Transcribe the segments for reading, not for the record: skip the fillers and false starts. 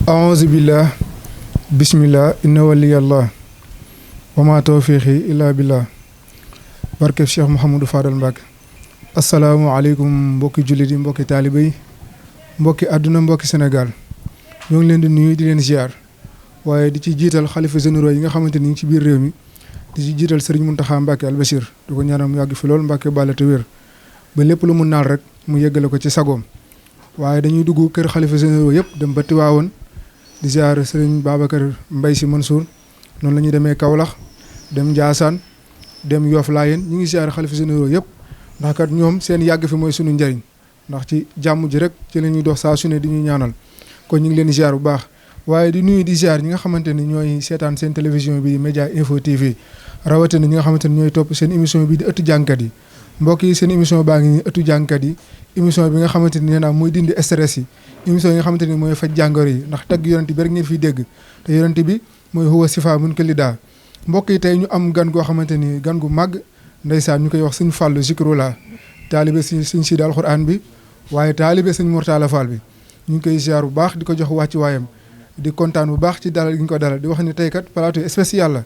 aouzu billah bismillah inna waliyallah wa ma tawfiqi illa billah barke Cheikh Mouhamadou Fadal Mbacke. asalaamaaleykum mbokki jullit yi mbokki taaliba yi mbokki àdduna mbokki Sénégal ñoo ngi leen di nuyu di leen ziar waaye di ci jiital xalifa généraux yi nga xamante ni ci biir réew mi di ci jiital Serigne Mountakha Mbacke Al Bachir di ko ñaanal mu yàgg fi lool Mbacke bàlle te wér ba lépp lu mu naal rek mu yeggale ko ci sagoom waaye dañuy dugg kër xalifa généraux yëpp dem ba Tiwaawoon di ziar Serigne Babacar Mbaye Sy Mansour noonu la ñuy demee Kaolack dem Ndiassane dem Yoff Layeen ñu ngi ziar xalifa généraux yëpp ndax kat ñoom seen yàgg fi mooy sunu njëriñ ndax ci jàmm ji rek ci la ñuy dox saa su ne di ñuy ñaanal kon ñu ngi leen di ziar bu baax waaye di nuyu di ziar ñi nga xamante ni ñooy seetaan seen télévision bi Média Info TV rawatina ñi nga xamante ni ñooy topp seen émission bi di ëttu jàngkat yi mbokk yi seen émission baa ngi nii ëttu jàngkat yi émission bi nga xamante ni nee naa mooy dindi stress yi émission yi nga xamante ni mooy faj jàngoro yi ndax tagg yonent bi rek ngeen fiy dégg te yonent bi mooy huwa sifa mun ko lidaa mbokk yi tey ñu am gan goo xamante ni gan gu màgg ndeysaan ñu koy wax sëñ Fallou Zikrullah taalibe sëñ Sidi alxuraan bi waaye taalibe sëñ Mourtala Fall bi ñu ngi koy ziar bu baax di ko jox wàcc waayam di kontaan bu baax ci dalal gi ñu ko dalal di wax ni tey kat plateau spécial la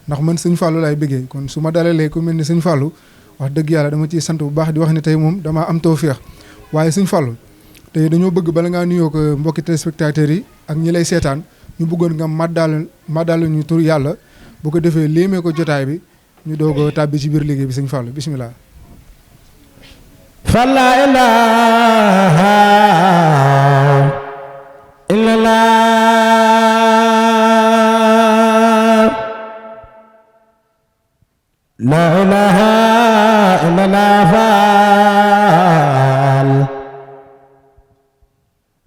ndax man sëñ Fallou laay bëggee kon su ma dalalee ku mel ni sëñ Fallou wax dëgg yàlla dama ciy sant bu baax di wax ni tey moom damaa am tawféex waaye sëñ Fallou tey dañoo bëgg bala ngaa nuyoo ko mbokki téléspectateurs yi ak ñi lay seetaan ñu bëggoon nga màddaal ñu tur yàlla bu ko defee léemee ko jotaay bi ñu doog a tàbbi ci biir liggéey bi sëñ Fallou bisimilah. fa laa ilaaha illallaah laa ilaaha illallaah faal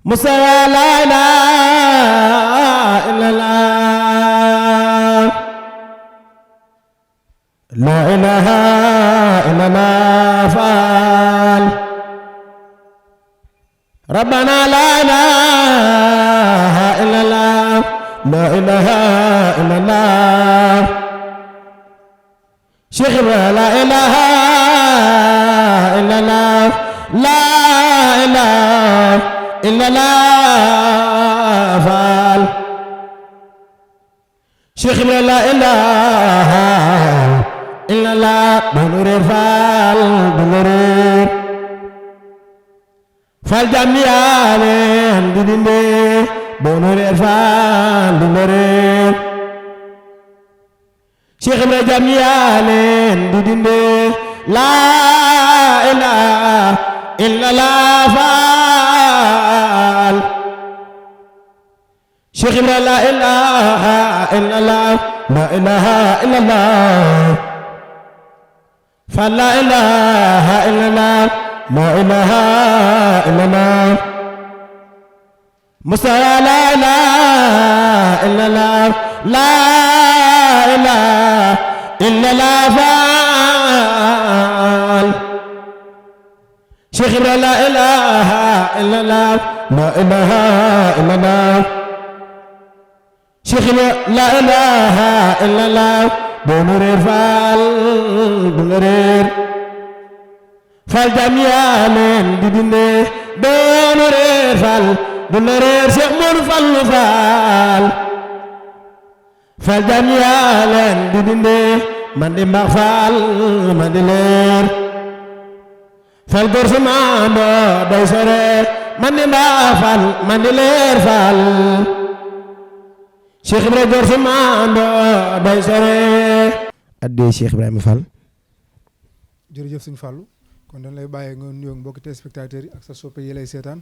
musa laa ilaaha illallaah laa ilaaha illallaah faal rabbana laa ilaaha illallaah laa ilaaha illallaah Cheikh Ibra laa ilaaha illallaah laa ilaaha illallaah faal Cheikh Ibra laa ilaaha illallaah doonu réer faal doonu réer faal jàmm yaa leen di dinde doonu réer faal doonu réer Cheikh Ibra jàmm yaa leen di dinde laa ilaaha illallaah faal Cheikh Ibra laa ilaaha illallaah laa ilaaha illallaah faal laa ilaaha illallaah laa ilaaha illallaah musa laa ilaaha illallaah laa ilaaha illallaah faal Cheikh Ibra laa ilaaha illallaah laa ilaaha illallaah Cheikh Ibra laa ilaaha illallaah doonu réer faal doonu réer faal jàmm yaa leen di dinde doonu réer faal doonu réer Cheikh Modou Fallou faal faal jàmm yaa leen di dinde man di mbaax faal man di leer faal góor su maando day sore man di mbaax faal man di leer faal Cheikh Ibra góor su maando day sore addee Cheikh Ibrahima Fall. jërëjëf sëñ Fallou kon dañ lay bàyyee nga nuyoo mbokki téléspectateurs yi ak sa soppe yi lay seetaan.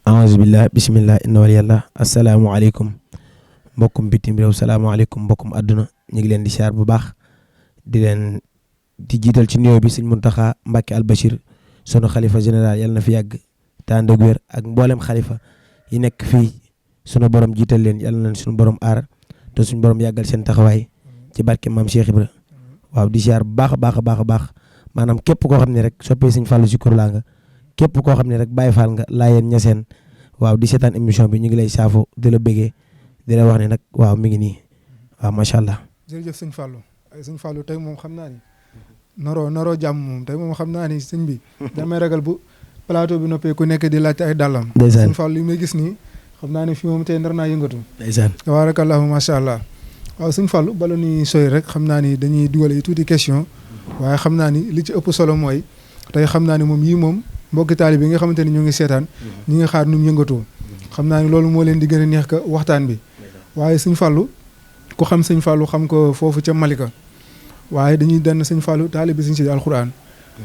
a'uuzu billah bismillah inna waliyallah asalaamaaleykum mbokkum bitim réew salaamaaleykum mbokkum àdduna ñu ngi leen di siyaar bu baax di leen di jiital ci nuyoo bi sëñ Mountakha Mbacke Al Bachir sunu xalifa général yàlla na fi yàgg te ànd ak wér ak mboolem xalifa yi nekk fii sunu borom jiital leen yàlla na sunu borom aar te suñu borom yàggal seen taxawaay ci barke maam Cheikh Ibra waaw di siyaar bu baax a baax a baax a baax maanaam képp koo xam ne rek soppee sëñ Fallou Zikrullah nga képp koo xam ne rek Baye Fall nga Laayeen Ñaseen waaw di seetaan émission bi ñu ngi lay saafo di la bëggee di la wax ne nag waaw mi ngi nii waaw macha allah. jërëjëf sëñ Fallou sëñ Fallou tey moom xam naa ni naroo jàmm moom tey moom xam naa ni sëñ bi damay ragal bu plateau bi noppee ku nekk di laajte ay dàllam. ndeysaan sëñ Fallou li may gis nii xam naa ne fii moom tey nar naa yëngatu. ndeysaan tabarakallahu macha allah. waaw sëñ Fallou bala ñuy soy rek xam naa ni dañuy dugal tuuti question waaye xam naa ni li ci ëpp solo mooy tey xam naa ni moom yii moom mbokki taalibe bi nga xamante ni ñu ngi seetaan ñi nga xaar nu mu yëngatoo xam naa ni loolu moo leen di gën a neex ka waxtaan bi waaye sëñ Fallou ku xam sëñ Fallou xam ko foofu ca Malika waaye dañuy dann sëñ Fallou taalibe sëñ Sidi alxuraan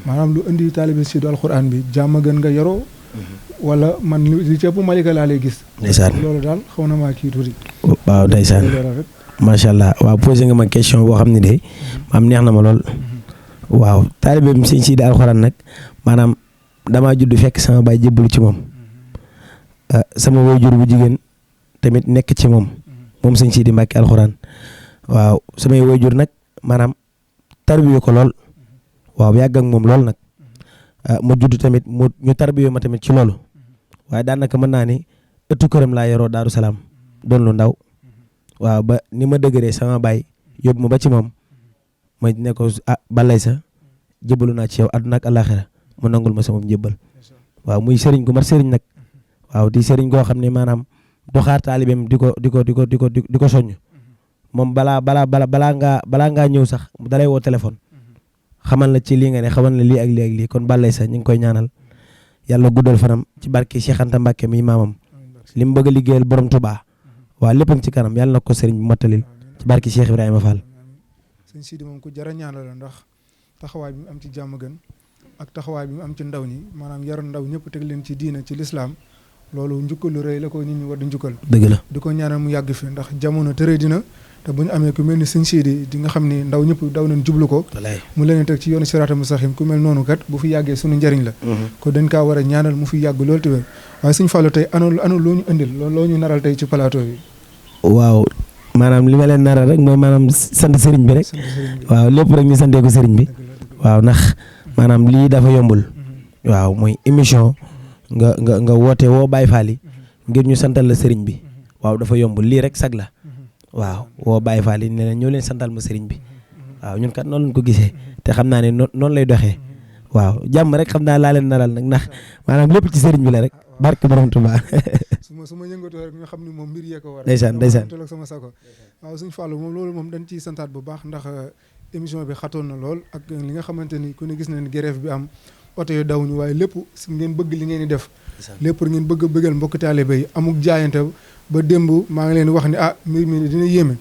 maanaam lu indi taalibe sëñ Sidi alxuraan bi jàmm gën nga yaroo wala man li ci ëpp Malika laa lay gis. ndeysaan loolu daal xaw na maa kii tuuti. waaw ndeysaan macha allah waaw posé nga ma question boo xam ne de maam neex na ma lool. waaw taalibe bi sëñ Sidi alxuraan nag maanaam damaa judd fekk sama baay jébbalu ci moom sama waajur bu jigéen tamit nekk ci moom sëñ Sidi Mbàkke alxuraan waaw samay waajur nag maanaam tarbiyu ko lool waaw yàgg ak moom lool nag ma judd tamit ñu tarbiyu ma tamit ci loolu waaye daanaka mën naa ni ëttu këram laa yoroo Daaru Salaam doon lu ndaw waaw ba ni ma dëgëree sama baay yóbbu ma ba ci moom ma ne ko balay sa jébbalu naa ci yow àdduna ak àllaaxira mu nangul ma sama njébbal waaw muy sëriñ gu mat sëriñ nag waaw di sëriñ goo xam ne maanaam du xaar taalibeem di ko soññ moom balaa ngaa ñëw sax dalay woo téléphone xamal la ci lii nga ne xamal la lii ak lii ak lii kon balay sa ñu ngi koy ñaanal yàlla guddal fanam ci barke Cheikh Anta Mbacke mi maamam li mu bëgg a liggéeyal borom Touba waaw lépp ci kanam yàlla na ko sëriñ bi mottalil ci barke Cheikh Ibrahima Fall. sëñ Sidi moom ku jar a ñaanal la ndax taxawaay bi mu am ci jàmm gën ak taxawaay bi mu am ci ndaw ñi maanaam yar ndaw ñëpp teg leen ci diina ci lislaam loolu njukkal lu rëy la ko nit ñi war di njukkal. dëgg la di ko ñaanal mu yàgg fi ndax jamono tëree dina te bu ñu amee ku mel ni sëñ Sidi di nga xam ni ndaw ñëpp daw nañ jublu ko. mu leen teg ci yoonu siraatal mustaqiim ku mel noonu kat bu fi yàggee suñu njëriñ la. ko dañ kaa war a ñaanal mu fi yàgg loolu te wér waaye sëñ Fallou tey ana loo ñu indil loo ñu naral tey ci plateau bi. waaw maanaam li ma leen naral rek mooy maanaam sant sëriñ bi rek. waaw lépp rek ñu santee ko sëriñ bi. waaw ndax maanaam lii dafa yombul. waaw mooy émission nga woote woo Baye Fall yi ngir ñu santal la sëriñ bi waaw dafa yombul lii rek sag la waaw woo Baye Fall yi ne leen ñoo leen santal ma sëriñ bi waaw ñun kat noonu lañ ko gisee te xam naa ne noonu lay doxee waaw jàmm rek xam naa laa leen naral nag ndax maanaam lépp ci sëriñ bi la rek barke borom Tuubaa su ma yëngatoo rek nga xam ne moom mbir yee ko war ndeysaan sama sako waaw sëñ Fallou moom loolu moom dañ ciy santaat bu baax ndax émission bi xatoon na lool ak li nga xamante ni ku ne gis na ni grève bi am oto yi daw ñu waaye lépp ngeen bëgg li ngeen di def lépp ngeen bëgg a bëggal mbokk taalibe yi amuk jaayante ba démb maa ngi leen wax ni mbir mi dina yéeme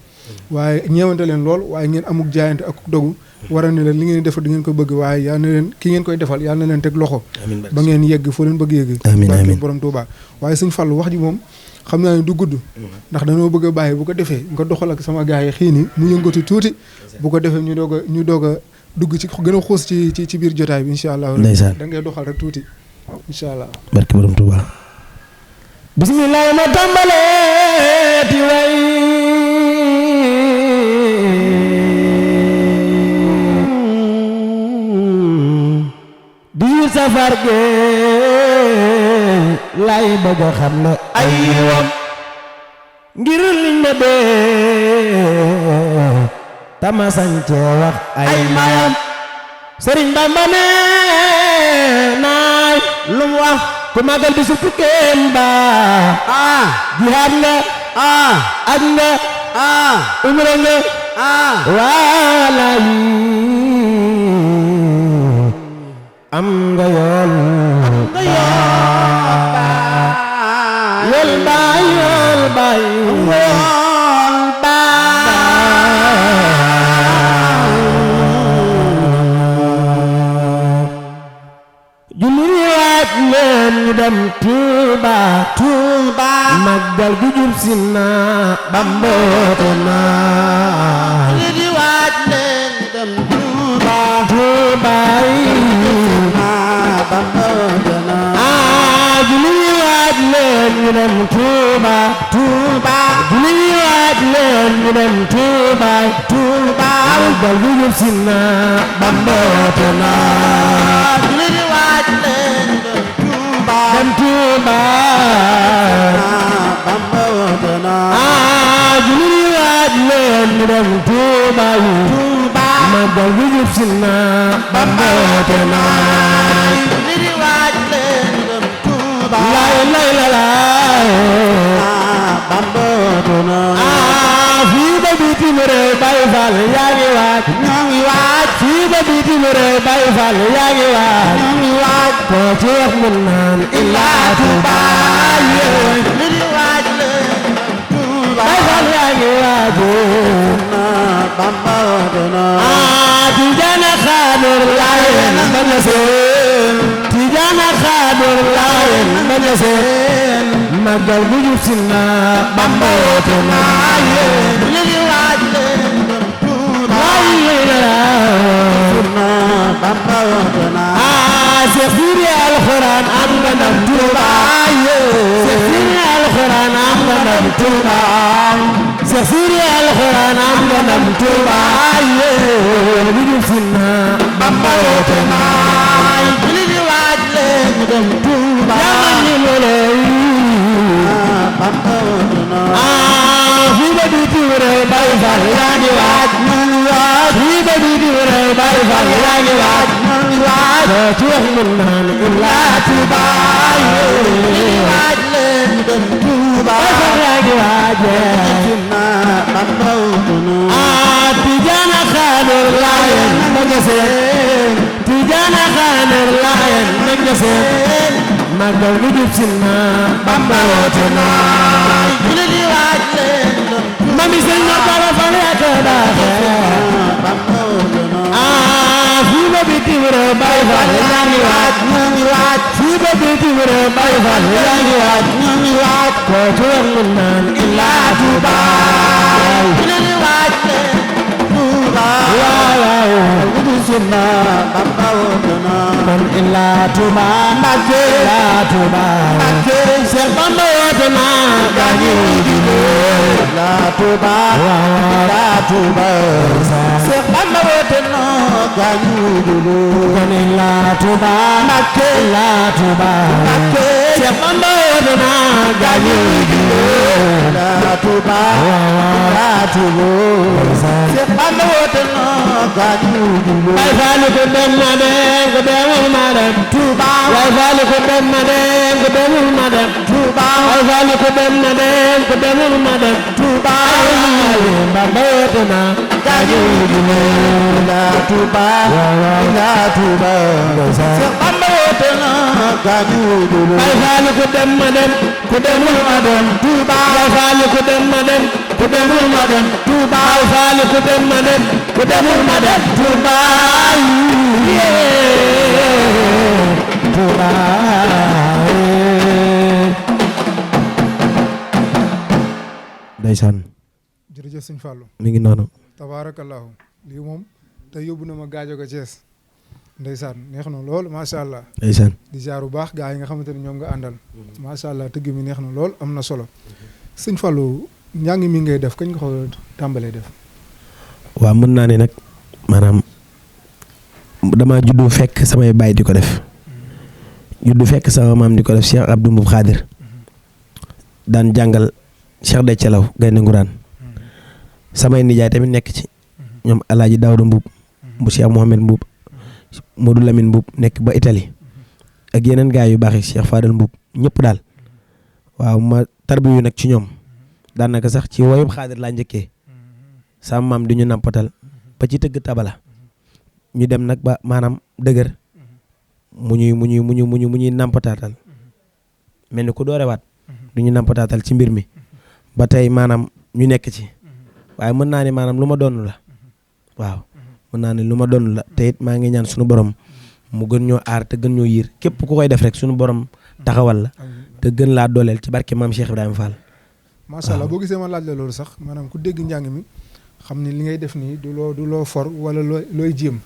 waaye ñeewante leen lool waaye ngeen amuk jaayante ak dogu waral ne leen li ngeen di defal di ngeen ko bëgg waaye yal na leen ki ngeen koy defal yal na leen teg loxo ba ngeen yegg foo leen bëgg yegg barke borom Tuubaa waaye sëñ Fallou wax ji moom xam naa ne du gudd ndax dañoo bëgg a bàyyi bu ko defee nga doxal ak sama gars yi xii ni mu yëngatu tuuti bu ko defee ñu doog a dugg ci gën a xuus ci biir jotaay bi incha allah da ngay doxal rek tuuti incha allah barke borom Tuubaa bismillah ma tàmbalee ti way di safar ge lay bëgg a xam ne ay wam ngir liñ ma dee tama sañce wax ay mayam Sëriñ Bamba nee naay lu mu wax ku magal bi su fukkeem ba jihaad nga aj nga umra nga walaay am nga yool baay julli waat leen ñu dem Tuuba màggal gu jub si na Bamba woote na julli waat leen ñu dem Tuuba Bamba woote na julli waat leen ñu dem Tuuba julli waat leen ñu dem Tuuba màggal gu jub si na Bamba woote na julli waat leen dem Tuuba Bamba woote na julli waat leen ñu dem Tuuba màggal gu jub si na Bamba woote na julli waat leen dem Tuuba Tuuba lay lay la la Bamba doona fii ba bitim réew Baay Faal yaa ngi waaj ñoo ngi waaj fii ba bitim réew Baay Faal yaa ngi waaj ñoo ngi waaj ko ci wax mun naan illaa Tuuba li di waaj le Tuuba Baay Faal yaa ngi waaj Bamba doona Tijaana Xaadir Laayeen ba nga seen Tijaana Xaadir Laayeen ba nga seen magal bu jub si na Bamba woote na li di waaj le Tuuba Bamba doona Seex Sidi Alxuraan am nga ndam Tuuba Seex Sidi Alxuraan am nga ndam Tuuba Seex Sidi Alxuraan am nga ndam Tuuba bu jub si na Bamba woote na li di waaj le ñu dem Tuuba yaa ngi loley Bamba doona fii ba bitim réew Baay Faal yaa ngi waaj fii ba bitim réew Baay Faal yaa ngi waaj doo ci wax mun naan illaa Tuuba waaj le ñu dem Tuuba Baay Faal yaa ngi waaj Bamba doona Tijaana Xaadir Laayeen ma nga seen Tijaana Xaadir Laayeen ma nga seen magal bu jub si na Bamba woote na li di waaj le ñu dem mami sëñ na Baba Faal yaa ko daaxee Bamba doona fii ba bitim réew Baay Faal yaa ngi waaj ñoo ngi waaj fii ba bitim réew Baay Faal yaa ngi waaj ñoo ngi waaj ko ci wax mun naan illaa Tuuba li di waaj le Tuuba waaw wudu sunna Bamba doona kon illaa Tuuba Mbàkke illaa Tuuba Seex Bamba woote na gaañu la Tuuba la Tuuba Seex Bamba woote na gaañu dulu kon illaa Tuuba Mbàkke illaa Tuuba Seex Bamba woote na gaañu la Tuuba la Tuuba Seex Bamba woote na gaañu dulu Baay Faal ko dem na dem ko demul ma dem Tuuba Baay Faal ko dem na dem ko demul ma dem Tuuba Baay Faal ko dem na dem ko demul ma dem Tuuba Bamba woote na gaañu dulu la Tuuba la Tuuba Seex Bamba woote na gaañu dulu Baay Faal ko dem ma dem ko demul ma dem Tuuba Baay Faal ko dem ma dem ko demul ma dem Tuuba Baay Faal ko dem ma dem ko demul ma dem Tuuba Tuuba ndeysaan jërëjëf sëñ Fallou mi ngi noonu tabaarakallaahu lii moom te yóbbu na ma gaajo ko Thiès ndeysaan neex na lool macha allah ndeysaan di jaar bu baax gaa yi nga xamante ne ñoom nga àndal macha allah tëgg mi neex na lool am na solo sëñ Fallou njàng mi ngay def kañ nga ko tàmbalee def. waaw mën naa ne nag maanaam dama juddu fekk samay baay di ko def juddu fekk sama maam di ko def Cheikh Abdou Mboub Khadir daan jàngal Cheikh de Calaw Gaynde Nguraan samay nijaay tamit nekk ci ñoom Alaaji Daawda Mbuub bu Cheikh Mohamed Mbuub Modou Lamine Mbuub nekk ba Italie ak yeneen gaay yu baax yi Cheikh Fadal Mbuub ñëpp daal waaw ma tarbiyu nag ci ñoom daanaka sax ci woyub Xaadir laa njëkkee sama maam di ñu nampatal ba ci tëgg tabala ñu dem nag ba maanaam dëgër mu ñuy nampataatal mel ni ku doorewaat du ñu nampataatal ci mbir mi ba tey maanaam ñu nekk ci waaye mën naa ne maanaam lu ma doon la waaw mën naa ne lu ma doon la te it maa ngi ñaan suñu borom mu gën ñoo aar te gën ñoo yiir képp ku koy def rek suñu borom taxawal la te gën laa dooleel ci barke maam Cheikh Ibrahima Fall. macha allah boo gisee ma laaj la loolu sax maanaam ku dégg njàng mi xam ni li ngay def nii du loo for wala looy jéem.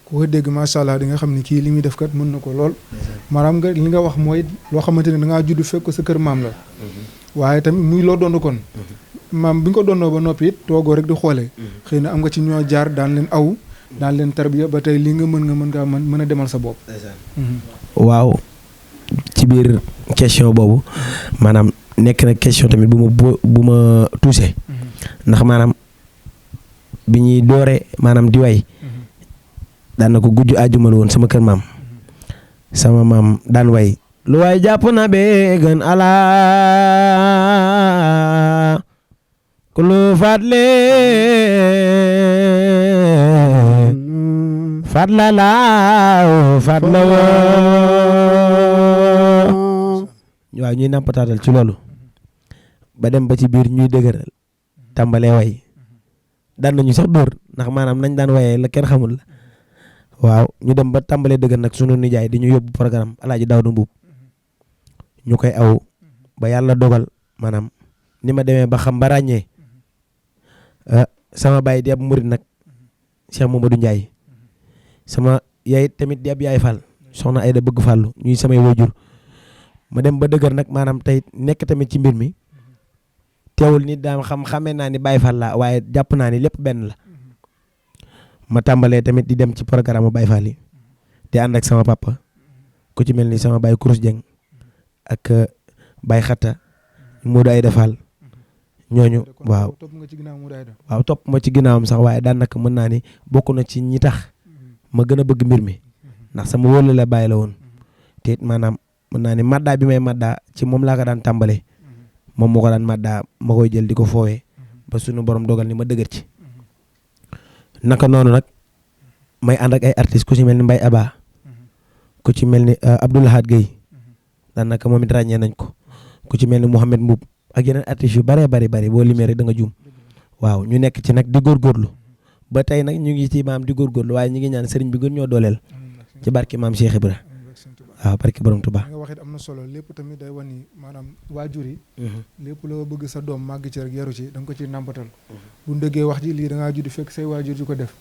ku ko dégg macha allah di nga xam ni kii li muy def kat mën na ko lool. maanaam nga li nga wax mooy loo xamante ne da ngaa judd fekk ko sa kër maam la. waaye tamit muy loo doon kon. maam bi nga ko doonoo ba noppi it toogoo rek di xoolee. xëy na am nga ci ñoo jaar daan leen aw. daan leen tarbiya ba tey li nga mën a demal sa bopp. waaw ci biir question boobu maanaam nekk na question tamit bu ma touché. ndax maanaam bi ñuy doore maanaam di way daan na ko gujj àjjuma la woon sama kër maam sama maam daan way lu waay jàpp na bee gën ala ku lu fàtle fàtla laaw fàtla woo waaw ñuy nampataatal ci loolu ba dem ba ci biir ñuy dëgëral tàmbalee way daan nañu sax dóor ndax maanaam nañ daan wayee la kenn xamul la waaw ñu dem ba tàmbalee dëgër nag sunu nijaay di ñu yóbbu programme Alaaji Daawda Mbuub ñu koy aw ba yàlla dogal maanaam ni ma demee ba xam ba ràññee sama baay di ab murit nag Cheikh Mamadou Ndiaye sama yaay tamit di ab yaay Fall soxna Ayda bëgg Fallu ñuy samay waajur ma dem ba dëgër nag maanaam tey nekk tamit ci mbir mi teewul nit daam xamee naa ni Baye Fall la waaye jàpp naa ni lépp benn la ma tàmbalee tamit di dem ci programme Baye Fall yi di ànd ak sama papa ku ci mel ni sama Baye Kourous Dieng ak Baye Xatta Modou Ayda Fall ñooñu waaw topp ma ci ginnaawam sax waaye daanaka mën naa ni bokk na ci ñi tax ma gën a bëgg mbir mi ndax sama wóolu la bàyyi la woon te it maanaam mën naa ni maddaa bi may maddaa ci moom laa ko daan tàmbalee moom moo ko daan maddaa ma koy jël di ko foowee ba sunu borom dogal ni ma dëgër ci naka noonu nag may ànd ak ay artistes ku ci mel ni Mbaye Aba ku ci mel ni Abdoulahad Gueye daanaka moom it ràññee nañ ko ku ci mel ni Mouhamed Mboub ak yeneen artistes yu bëree bëri boo limee rek da nga juum waaw ñu nekk ci nag di góorgóorlu ba tey nag ñu ngi ci maam di góorgóorlu waaye ñu ngi ñaan sëriñ bi gën ñoo dooleel ci barke maam Cheikh Ibra waaw barke borom Tuubaa nga waxit am na solo lépp tamit day wan ni maanaam waajur yi lépp loo bëgg sa doom màgg ci rek yaru ci da nga ko ci nàmpatal bu ndëggee wax ji lii da ngaa judd fekk say waajur di ko def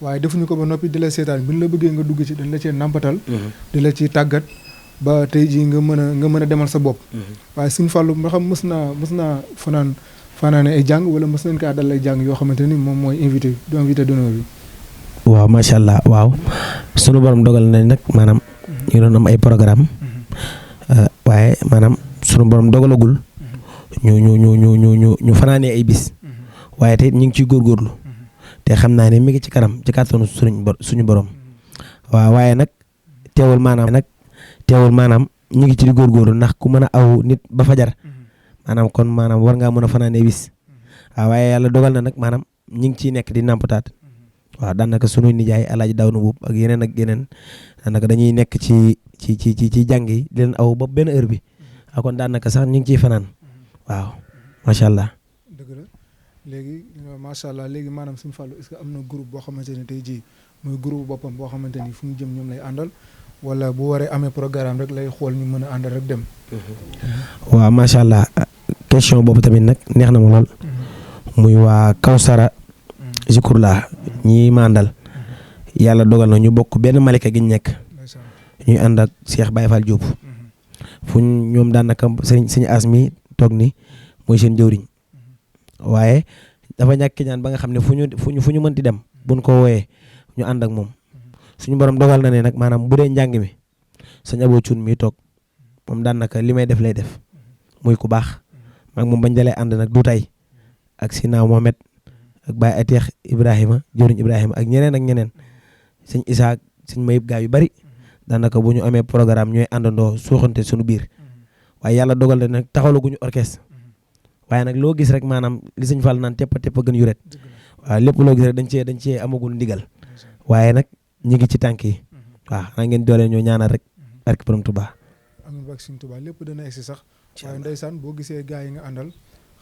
waaye defuñu ko ba noppi di la seetaan bi ñu la bëggee nga dugg ci dañ la cee nàmpatal di la ci tàggat ba tey jii nga mën a demal sa bopp waaye Sëñ Fallu nga xam mës naa fanaane ay jàng wala mës nañ kaa dal ay jàng yoo xamante ni moom mooy invité d'honneur bi waaw macha allah waaw sunu borom dogal nañ nag maanaam ñu doon am ay programme waaye maanaam sunu borom dogalagul ñu fanaanee ay bis waaye te ñu ngi ciy góorgóorlu te xam naa ne mi ngi ci kanam ci kàttanu suñu borom waaw waaye nag teewul maanaam ñu ngi ci di góorgóorlu ndax ku mën a aw nit ba fajar maanaam kon maanaam war ngaa mën a fanaanee bis waaw waaye yàlla dogal na nag maanaam ñu ngi ciy nekk di nàmpataat waaw daanaka sunu nijaay Alaaji Daawda Mbuub ak yeneen daanaka dañuy nekk ci jàng yi di leen aw ba benn heure bi kon daanaka sax ñu ngi ciy fanaan waaw macha allah. dëgg la léegi macha allah léegi maanaam Sëñ Fallu est-ce que am na groupe boo xamante ne tey jii muy groupe boppam boo xamante ni fu mu jëm ñoom lay àndal wala bu waree amee programme rek lay xool ñu mën a àndal rek dem. waaw macha allah question boobu tamit nag neex na ma lool. muy waa Kawsara Zikrullah ñi mandal yàlla dogal na ñu bokk benn malika gi ñu nekk ñuy ànd ak Cheikh Baye Fall Diop fu ñoom daanaka sëñ asmi toog ni mooy seen jëwriñ waaye dafa ñàkk ñaan ba nga xam ne fu ñu mënti dem buñ ko wooyee ñu ànd ak moom suñu borom dogal na ne nag maanaam bu dee njàng mi sëñ Abo Cuun mi toog moom daanaka li may def lay def muy ku baax maag moom bañ dalee ànd nag du tey ak Sina Mohamed ak Baye Ateex Ibrahima jëriñ Ibrahima ak ñeneen sëñ Isaak sëñ Mayib gaa yu bari daanaka bu ñu amee programme ñooy àndandoo suuxante suñu biir waaye yàlla dogal na nag taxawlaguñu orchestre waaye nag loo gis rek maanaam li sëñ Fall naan teppa gën yu ret waaw lépp loo gis rek dañ cee amagul ndigal waaye nag ñu ngi ci tànk yi waaw xanaa ngeen doole ñoo ñaanal rek barke borom Tuubaa amiin barke sëñ Tuubaa lépp dana egsi sax waaye ndeysaan boo gisee gaa yi nga àndal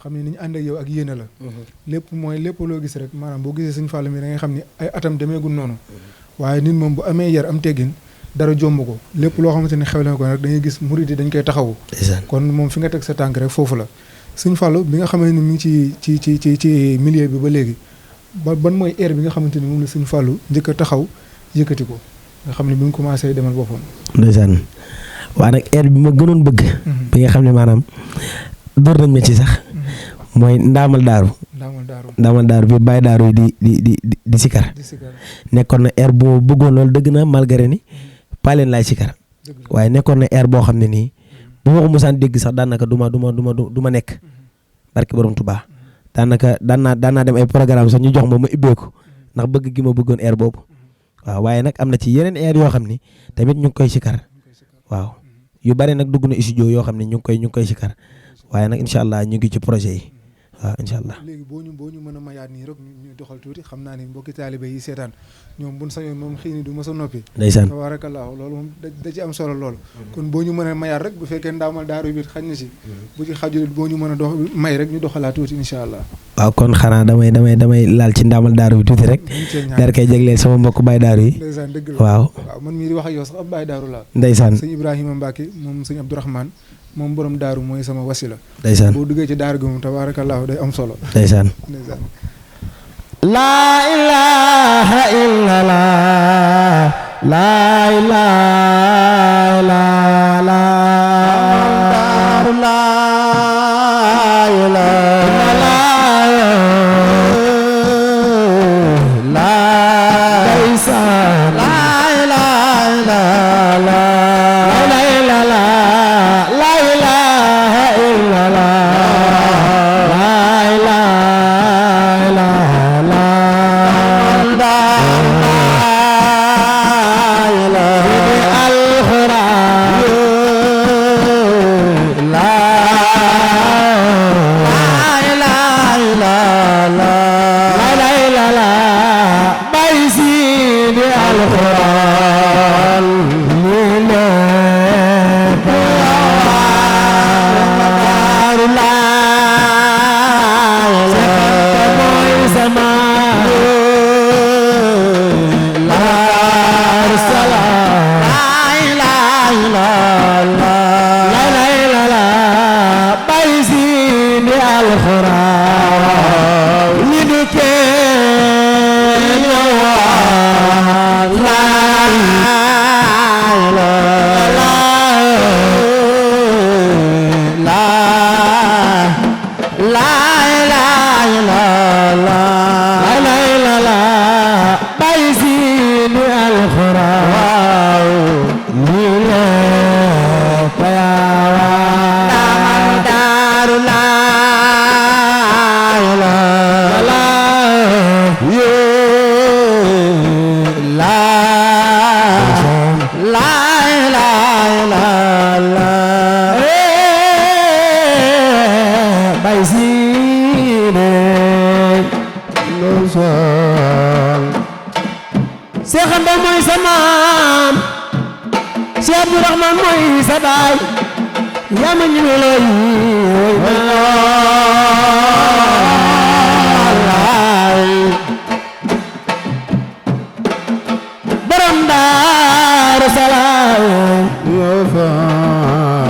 xam ne ni ñu ànd ak yow ak yéene la lépp loo gis rek maanaam boo gisee Sëñ Fallu mi da ngay xam ni ay atam demeegul noonu waaye nit moom bu amee yar am teggin dara jomb ko lépp loo xamante ni xew na ko rek dañuy gis murid yi dañ koy taxawu kon moom fi nga teg sa tànk rek foofu la Sëñ Fallu bi nga xamante ni mi ngi ci milieu bi ba léegi ban mooy air bi nga xamante ni moom la Sëñ Fallu njëkk a taxaw yëkkati ko nga xam ne bi mu commencé demal boppam ndeysaan waa nag air bi ma gënoon bëgg bi nga xam ne maanaam dóor nañ ma ci sax mooy ndaamal daaru bi bàyyi daaru yi di sikar nekkoon na air bu ma bëggoon loolu dëgg na malgré ni paleen laay sikar waaye nekkoon na air boo xam ne nii bu ma ko mosaan dégg sax daanaka du ma nekk barke borom Tuubaa daanaka daan naa dem ay programme sax ñu jox ma ibbeeku ndax bëgg gi ma bëggoon air boobu waaw waaye nag am na ci yeneen air yoo xam ni tamit ñu ngi koy sikar waaw yu bari nag dugg na studio yoo xam ne ñu ngi koy sikar waaye nag incha allah ñu ngi ci projet yi waaw incha allah. léegi boo ñu mën a mayaat nii rek ñu doxal tuuti xam naa ni mbokki taalibe yi seetaan ñoom buñ sañoon moom xëy ni du mës a noppi. ndeysaan tabaarakallaahu loolu moom da ci am solo lool. kon boo ñu mën a mayaat rek bu fekkee ndaamal daaru bi xañ na si. bu ci xajul boo ñu mën a dox may rek ñu doxalaat tuuti incha allah. waaw kon xanaa damay laal ci ndaamal daaru bi tuuti rek. daal koy jégleel sama mbokk baay daaru yi. ndeysaan dëgg la waaw man mii di wax ak yow sax ab baay daaru laa. ndeysaan sëñ Ibrahima Mbacke moom sëñ Abdourahmane moom borom daaru mooy sama wasila. ndeysaan boo duggee ci daaru gi moom tabaarakallaahu day am solo. ndeysaan laa ilaaha illallah laa ilaaha Abdourahmane mooy sa baay yaa ma ñu lay borom Daaru Salaam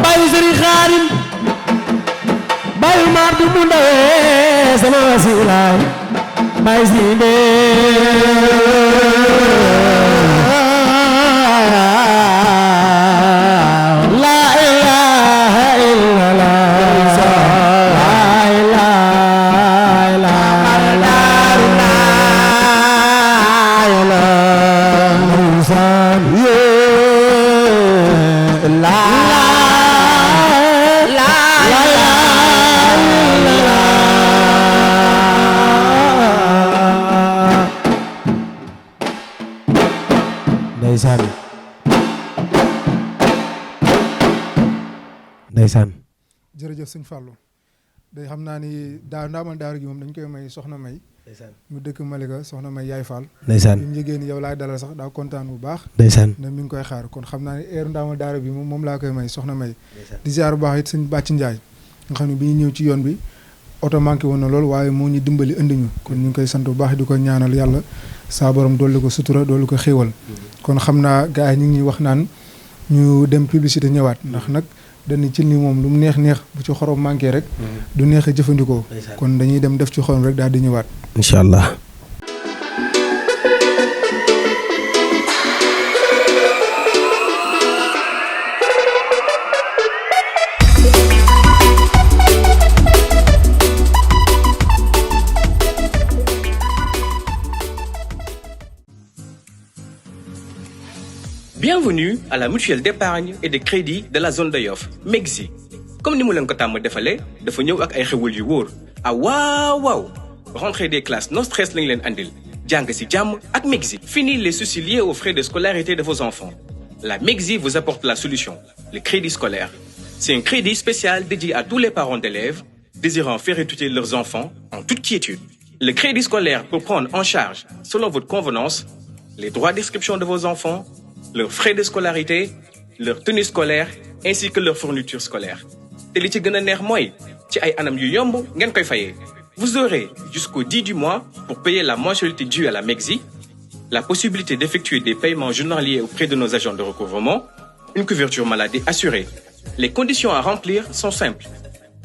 baay Sëriñ Xaadim baay Umar du mu ndawe sama wasila baay si ndeysaan jërëjëf sëñ Fallou day xam naa ni ndaamal daaru gi moom dañ koy may soxna May mu dëkk Malika soxna May Yaay Fall ndeysaan bi mu yëgee ni yow laay dalal sax daa kontaan bu baax ndeysaan ne mi ngi koy xaar kon xam naa ne eeru ndaamal daaru bi moom laa koy may soxna May di ziar bu baax it sëñ Bàcc Njaay nga xam ne bi ñu ñëw ci yoon bi oto manqué woon na lool waaye moo ñu dimbali indi ñu kon ñu ngi koy sant bu baax di ko ñaanal yàlla saa borom dolli ko sutura dolli ko xéewal kon xam naa gars yi ñu ngi ñuy wax naan ñu dem publicité ñëwaat ndax nag dañu ci ni moom lu mu neex bu ci xorom manqué rek du neex a jëfandikoo kon dañuy dem def ci xorom rek daal di ñëwaat incha allah. Bienvenue à la mutuelle d'épargne et de crédit de la zone de Yoff Megzi comme ni mu leen ko tàmm defalee dafa ñëw ak ay xewul yu wóor ah waaw rentrée des classes no stress lañ leen andil jàng ci jàmm ak Megzi. Fini les soucis liés aux frais de scolarité de vos enfants. la MEGSI vous apporte la solution, le crédit scolaire. C'est un crédit spécial dédié à tous les parents d'élèves désirant faire étudier leurs enfants en toute quiétude. Le crédit scolaire peut prendre en charge, selon votre convenance, les droits d'inscription de vos enfants, leurs frais de scolarité, leur tenue scolaire, ainsi que leur fourniture scolaire. te li ci gën a neex mooy ci ay anam yu yomb ngeen koy fayee. Vous aurez jusqu'au 10 du mois pour payer la mensualité due à la MEGSI, la possibilité d'effectuer des paiements journaliers auprès de nos agents de recouvrement, une couverture maladie assurée. Les conditions à remplir sont simples.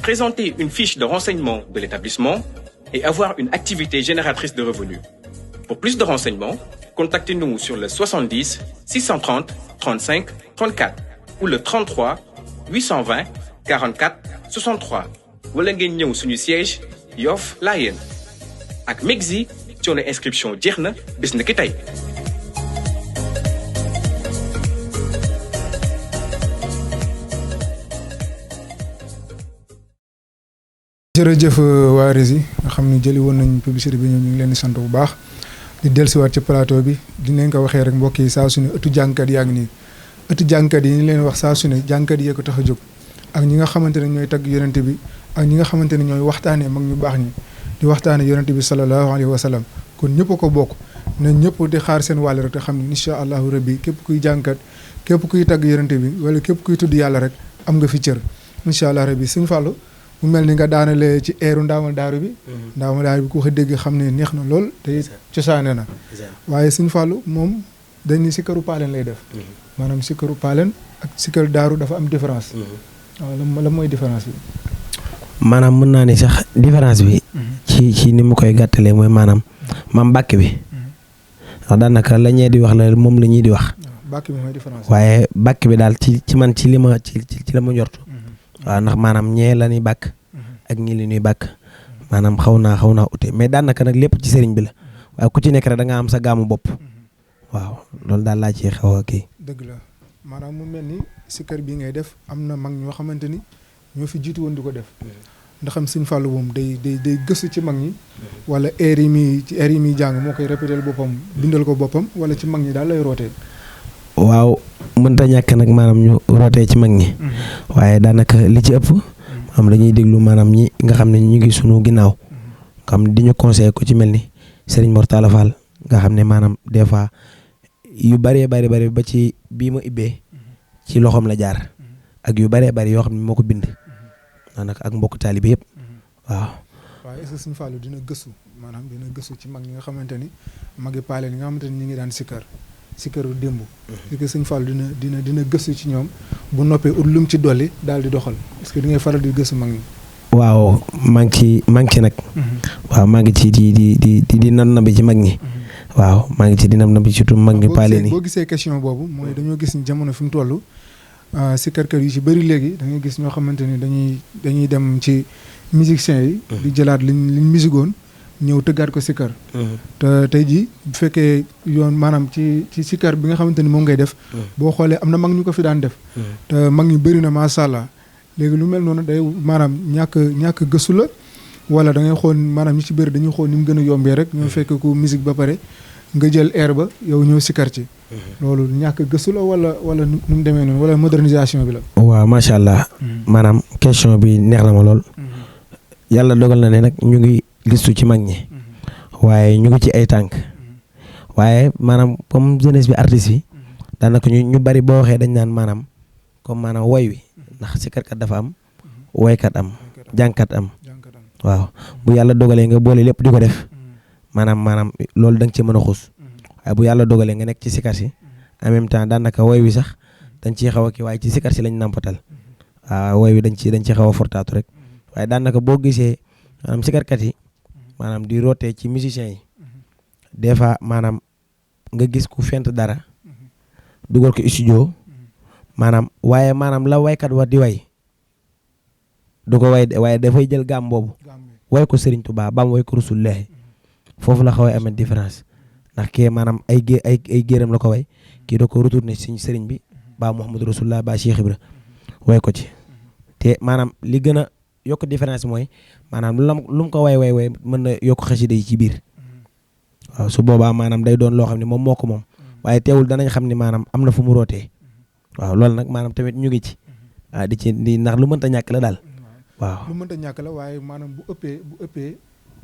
Présenter une fiche de renseignement de l'établissement et avoir une activité génératrice de revenus. Pour plus de renseignements, contactez-nous sur le 70 630 35 34 ou le 33 820 44 63. wala ngeen ñëw suñu siège Yoff Layeen ak MEGSI coono inscription jeex na bis na ki tey. jërëjëf waa Rési nga xam ne jëli woon nañ publicité bi ñu ngi leen di sant bu baax di dellusiwaat ci plateau bi di leen ko waxee rek mbokk yi saa su ne ëttu jàngkat yaa ngi nii ëttu jàngkat yi ñu leen wax saa su ne jàngkat yee ko tax a jóg ak ñi nga xamante ne ñooy tagg yonente bi ak ñi nga xamante ne ñooy waxtaanee mag ñu baax ñi di waxtaanee yonente bi sallallahu alayhi wa sallam kon ñëpp a ko bokk na ñëpp di xaar seen wàll rek te xam ne incha allahu rabbi képp kuy jàngkat képp kuy tagg yonente bi wala képp kuy tudd yàlla rek am nga fi cër incha allah rabbi Sëñ Fallou mu mel ni nga daanale ci eeru ndaamal daaru bi ndaamal daaru bi ku ko dégg xam ne neex na lool te cosaane na waaye Sëñ Fallou moom dañ ni sikkaru paaleen lay def maanaam sikkaru paaleen ak sikkaru daaru dafa am différence waaw la mooy différence bi maanaam mën naa ni sax différence bi ci ni mu koy gàttalee mooy maanaam bàkk bi ndax daanaka la ñee di wax la moom la ñuy di wax bàkk bi mooy différence waaye bàkk bi daal ci man ci li ma ci la ma njortu waaw ndax maanaam ñee la ñuy bàkk ak ñii li ñuy bàkk maanaam xaw naa ute mais daanaka nag lépp ci sëriñ bi la waaye ku ci nekk rek da nga am sa gaamu bopp waaw loolu daal laa ci xaw a kii. dëgg la maanaam mu mel ni sikkar bii ngay def am na mag ñoo xamante ni ñoo fi jiitu woon di ko def ndax am Sëñ Fallou moom day gëstu ci mag ñi wala air yi muy jàng moo koy répéter boppam bindal ko boppam wala ci mag ñi daal lay rootee. waaw mënta ñàkk nag maanaam ñu rootee ci mag ñi waaye daanaka li ci ëpp am dañuy déglu maanaam ñi nga xam ne ñu ngi sunu ginnaaw xam di ñu conseillé ko ci mel ni Serigne Mor Talla Fall nga xam ne maanaam des fois yu bëree bëri ba ci bii ma ibbee ci loxoom la jaar ak yu bëree bëri yoo xam ne moo ko bind daanaka ak mbokk taalibe yëpp waaw. waaye est-ce que Sëñ Fallou dina gëstu ci mag ñi nga xamante ni magi paale ñi nga xamante ni ñu ngi daan sikkaru démb. est-ce que Sëñ Fallou dina gëstu ci ñoom bu noppee ut lum ci dolli daal di doxal est-ce que di ngay faral di gëstu mag ñi. waaw maa ngi ci nag. waaw maa ngi ci di nan na bi ci mag ñi. waaw maa ngi ci di nan na bi surtout mag ñi paale ni boo gisee question boobu mooy dañoo gis ni jamono fi mu toll sikkarkat yu ci bëri léegi da ngay gis ñoo xamante ni dañuy dem ci musiciens yi. di jëlaat liñ musigoon ñëw tëggaat ko sikkar te tey jii bu fekkee yoon maanaam ci sikkar bi nga xamante ni moom ngay def boo xoolee am na mag ñu ko fi daan def te mag ñu bëri na macha allah léegi lu mel noonu day maanaam ñàkk gëstu la wala da ngay xool maanaam ñu ci bëri dañuy xool ni mu gën a yombee rek ñoo fekk ku musique ba pare nga jël air ba yow ñëw sikkar ci loolu ñàkk gëstu la wala nu mu demee noonu wala modernisation bi la. waaw macha allah maanaam question bi neex na ma lool yàlla dogal na ne nag ñu ngi gistu ci mag ñi waaye ñu ngi ci ay tànk waaye maanaam comme jeunesse bi artistes yi daanaka ñu bari boo waxee dañ naan maanaam comme maanaam woy wi ndax sikarkat dafa am woykat am jàngkat am waaw bu yàlla dogalee nga boole lépp di ko def maanaam loolu da nga ci mën a xuus waaye bu yàlla dogalee nga nekk ci sikar si en même temps daanaka woy wi sax dañ ciy xaw a kii waaye ci sikar si lañ nampatal waaw woy wi dañ ci xaw a fortaatu rek waaye daanaka boo gisee maanaam sikarkat yi maanaam di rootee ci musiciens yi des fois maanaam nga gis ku fent dara dugal ko studio maanaam waaye maanaam la waykat wa di way du ko way waaye dafay jël gàmm boobu way ko Serigne Touba ba mu way ko Rasulullahi foofu la xaw a amee différence ndax kii maanaam ay géeram la ko way kii da ko retourné ci Serigne bi ba Mouhamadou Rasulullah ba Cheikh Ibra way ko ci te maanaam li gën a yokk différence mooy maanaam lu mu ko way mën na yokk xasida yi ci biir waaw su boobaa maanaam day doon loo xam ne moom moo ko moom waaye teewul danañ xam ne maanaam am na fu mu rootee waaw loolu nag maanaam tamit ñu ngi ci di ndax lu mënta ñàkk la daal waaw lu mënta ñàkk la waaye maanaam bu ëppee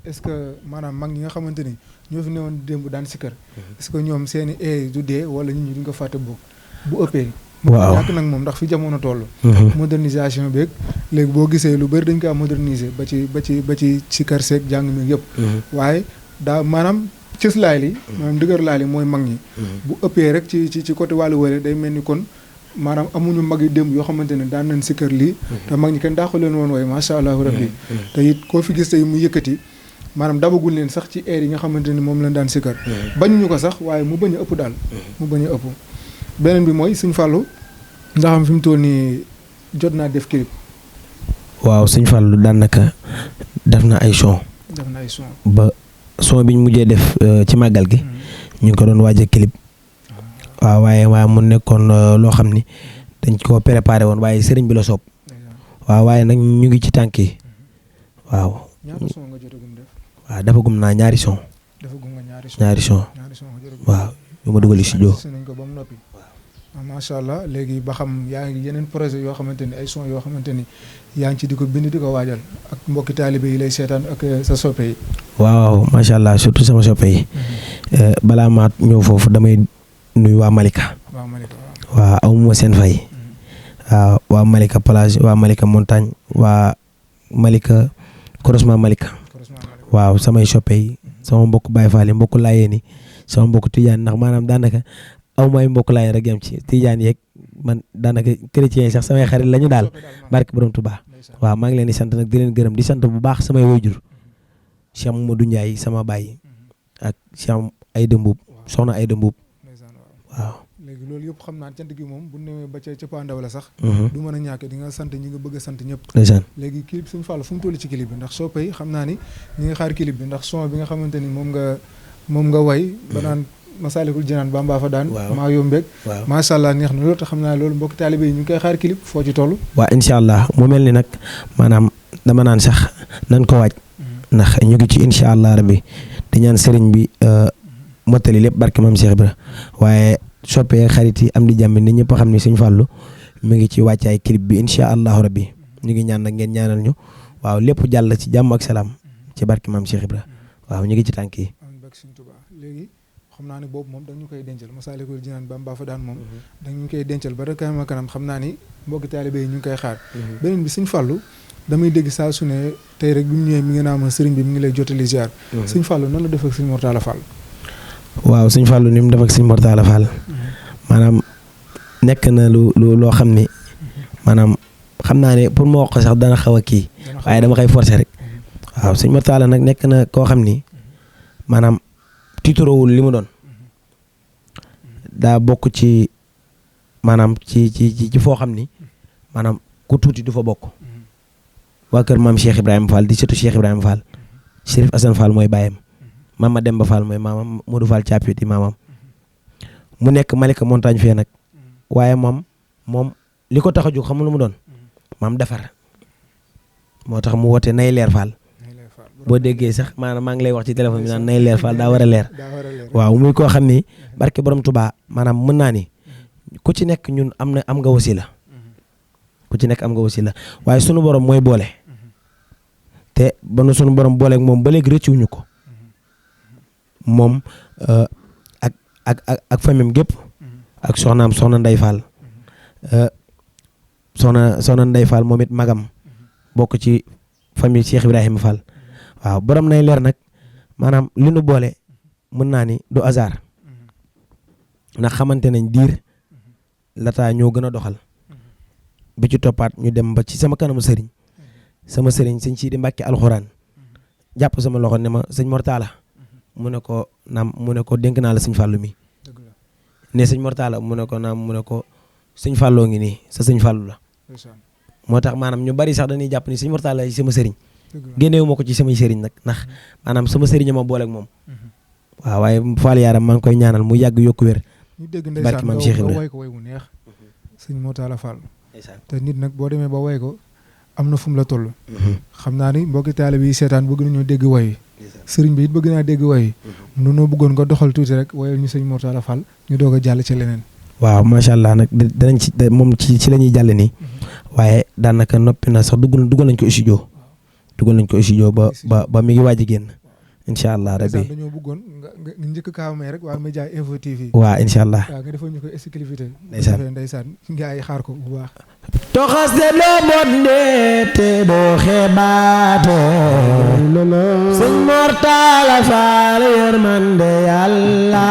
est-ce que maanaam mag ñi nga xamante ni ñoo fi newoon démb daan sikkar est-ce que ñoom seeni du dee wala nit ñi duñ ko fàtte bokk bu ëppee waaw ñàkk nag moom ndax fi jamono toll modernisation beeg léegi boo gisee lu bëri dañ ko moderniser ba ci sikkar seeg jàng mi yëpp waaye daa maanaam cëslaay li maanaam dëgër laay li mooy mag ñi bu ëppee rek ci côté wàllu wële day mel ni kon maanaam amuñu mag yi démb yoo xamante ne daan nañ sikkar lii te mag ñi kenn daaxu leen woon waaye macha allahu rabbi te it koo fi gis tey mu yëkkati maanaam dabagul leen sax ci air yi nga xamante ni moom lañ daan sikkar bañuñu ko sax waaye mu bañ a ëpp daal mu bañ a ëpp beneen bi mooy Sëñ Fallou ndax am fi mu toll nii jot naa def clip waaw Sëñ Fallou daanaka def na ay son ba son biñ mujjee def ci màggal gi ñu ngi ko doon waaj a clip waaw waaye mu nekkoon loo xam ni dañ koo préparé woon waaye sëriñ bi la soob waaw waaye nag ñu ngi ci tànk yi waaw ñaata son nga jotagum def waaw defagum naa ñaari son ñaari son waaw yu ma dugal studio nañ ko ba mu noppi macha allah léegi ba xam yaa ngi yeneen projet yoo xamante ni ay son yoo xamante ni yaa ngi ci di ko bind di ko waajal ak mbokki taalibe yi lay seetaan ak sa soppe yi waaw macha allah surtout sama soppe yi balaa maa ñëw foofu damay nuyu waa Malika waaw amuma seen fay waaw waa Malika plage waa Malika montagne waa Malika croisement Malika waaw samay soppe yi sama mbokk Baye Fall yi mbokk Laayeen yi sama mbokk Tijaan ndax maanaam daanaka aw may mbokk Laayeen rek yam ci Tijaan yeeg man daanaka chrétien yi sax samay xarit la ñu daal barke borom Tuubaa waaw maa ngi leen di sant nag di leen gërëm di sant bu baax samay waajur Cheikh Mamadou Ndiaye sama baay ak Cheikh Aïda Mbuub soxna Aïda Mbuub waaw léegi loolu yëpp xam naa cant gi moom bu newee ba ca pandaw la sax du mën a ñàkk di nga sant ñi nga bëgg a sant ñëpp léegi clip Sëñ Fallou fu mu toll ci clip bi ndax soppay xam naa ni ñi nga xaar clip bi ndax son bi nga xamante ni moom nga way ba naan Masaalikul Jinaan Bamba fa daan maa yombeeg macha allah neex na loolu te xam naa loolu mbokk taalibe yi ñu ngi koy xaar clip foo ci toll waaw incha allah mu mel ni nag maanaam dama naan sax nan ko waaj ndax ñu ngi ci incha allah rabbi di ñaan sëriñ bi mottali lépp barke maam Cheikh Ibra waaye soppee xarit yi am di jàmm ni ñëpp xam ne Sëñ Fallou mu ngi ci wàccaay clip bi incha allahu rabbi ñu ngi ñaan nag ngeen ñaanal ñu waaw lépp jàll ci jàmm ak salaam ci barke maam Cheikh Ibra waaw ñu ngi ci tànk yi léegi xam naa ne boobu moom dañu koy dencal Masaalikul Jinaan Bamba fa daan moom dañu koy dencal ba rek kanam xam naa ni mbokki taalibe yi ñu ngi koy xaar beneen bi Sëñ Fallou damay dégg saa su ne tey rek bi mu ñëwee mi ngi naa ma sëriñ bi mi ngi lay jottali ziar Sëñ Fallou nan la def ak Sëñ Mortala Fall waaw Sëñ Fallou ni mu def ak Sëñ Mortala Fall maanaam nekk na loo xam ni maanaam xam naa ne pour ma wax ko sax dana xaw a kii waaye dama koy forcer rek waaw Sëñ Mortala nag nekk na koo xam ni maanaam tiitarowul li mu doon daa bokk ci maanaam ci foo xam ni maanaam ku tuuti du fa bokk waa kër maam Cheikh Ibrahima Fall di sëtu Cheikh Ibrahima Fall Chérif Assane Fall mooy baayam Mama Demba Fall mooy maamam Modou Fall Thiapi di maamam mu nekk Malika montagne fee nag waaye moom li ko tax a jóg xam lu mu doon maam defar moo tax mu woote nay leer Fall boo déggee sax maanaam maa ngi lay wax ci téléphone bi naan nay leer Fall daa war a leer waaw muy koo xam ni barke borom Tuubaa maanaam mën naa ni ku ci nekk ñun am nga wasila ku ci nekk am nga wasila waaye sunu borom mooy boole te ba nu sunu borom booleeg moom ba léegi rëccuwuñu ko moom ak famille gépp ak soxna Ndey Fall soxna Ndey Fall moom it magam bokk ci famille Cheikh Ibrahima Fall waaw borom nay leer nag maanaam li nu boole mën naa ni du hasard ndax xamante nañ diir lataa ñoo gën a doxal bi ci toppaat ñu dem ba ci sama kanamu sëriñ sëñ Sidi Mbàkke alxuraan jàpp sama loxo ne ma sëñ Mortala mu ne ko dénk naa la sëñ Fallou mi ne sëñ Mortala mu ne ko sëñ Fallou ngi nii sa sëñ Fallou la moo tax maanaam ñu bari sax dañuy jàpp ni sëñ Mortala sama sëriñ génnewu ma ko ci samay sëriñ nag ndax maanaam sama sëriñ ma booleeg moom waaw waaye Fall yaaram maa ngi koy ñaanal mu yàgg yokku wér barki maam Cheikh Ibrahima way ko way mu neex sëñ Mortala Fall te nit nag boo demee ba way ko am na fu mu la toll xam naa ni mbokki taalibe yi seetaan bëgg nañoo dégg way sëriñ bi it bëgg naa dégg way yi nunoo bëggoon nga doxal tuuti rek wayal ñu sëñ Mortala Fall ñu doog a jàll ci leneen waaw macha allah nag danañ ci moom ci la ñuy jàll nii waaye daanaka noppi na sax dugal nañ ko studio ba mi ngi waaj a génn incha allah rabbi dañoo bëggoon nga njëkk kaa may rek waa Média Info TV. waaw incha allah waaw nga defal ñu ko exclusivité. ndeysaan nga ay xaar ko bu baax. toxas de doo bonde te doo xebaate sëñ Mor Talla Fall yërmande yàlla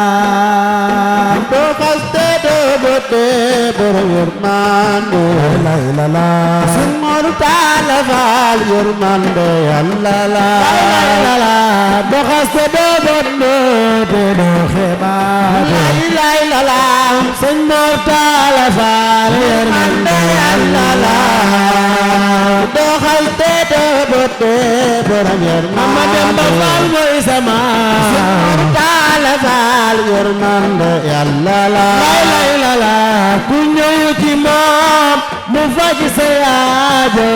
toxas de doo bonde borom yërmande la sëñ Mor Talla Fall yërmande yàlla la toxas de doo bonde te doo xebaate la sëñ Mor Talla Fall yërmande yàlla doxal te doo botte borom yërmande Demba Fall mooy sama sëñ Mor Talla Fall yërmande yàlla la ku ñëw ci moom mu faj sa aajo